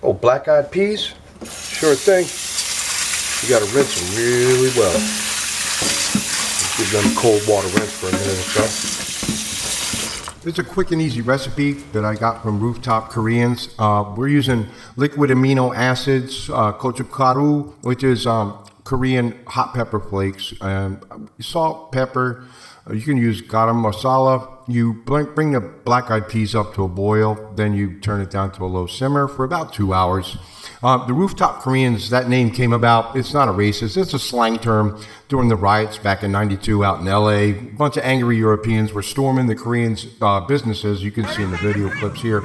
Oh, black-eyed peas? Sure thing. You gotta rinse them really well. Give them a cold water rinse for a minute or so. It's a quick and easy recipe that I got from Rooftop Koreans. We're using liquid amino acids, gochugaru, which is Korean hot pepper flakes, salt, pepper. You can use garam masala. You bring the black-eyed peas up to a boil, then you turn it down to a low simmer for about 2 hours. The Rooftop Koreans, that name came about, it's not a racist, it's a slang term during the riots back in '92 out in LA. A bunch of angry Europeans were storming the Koreans' businesses. You can see in the video clips here.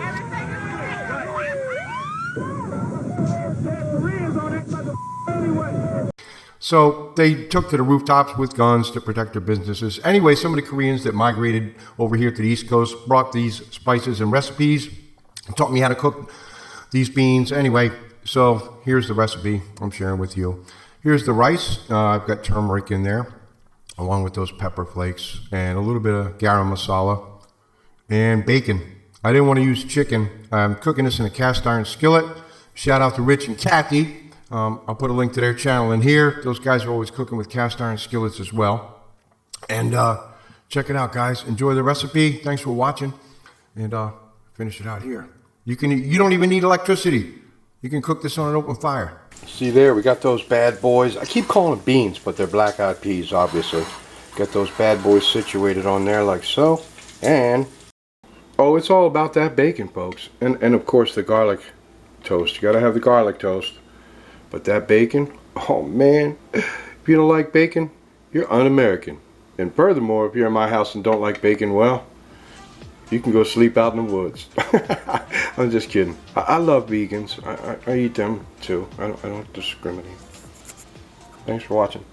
So they took to the rooftops with guns to protect their businesses. Anyway, some of the Koreans that migrated over here to the East Coast brought these spices and recipes, taught me how to cook these beans. Anyway, so here's the recipe I'm sharing with you. Here's the rice. I've got turmeric in there, along with those pepper flakes, and a little bit of garam masala, and bacon. I didn't want to use chicken. I'm cooking this in a cast iron skillet. Shout out to Rich and Kathy. I'll put a link to their channel in here. Those guys are always cooking with cast iron skillets as well. And check it out, guys. Enjoy the recipe. Thanks for watching. And finish it out here. You don't even need electricity. You can cook this on an open fire. See there, we got those bad boys. I keep calling them beans, but they're black-eyed peas, obviously. Got those bad boys situated on there like so. And, oh, it's all about that bacon, folks. And of course, the garlic toast. You gotta have the garlic toast. But that bacon, oh man, if you don't like bacon, you're un-American. And furthermore, if you're in my house and don't like bacon, well, you can go sleep out in the woods. I'm just kidding. I love vegans. I eat them too. I don't discriminate. Thanks for watching.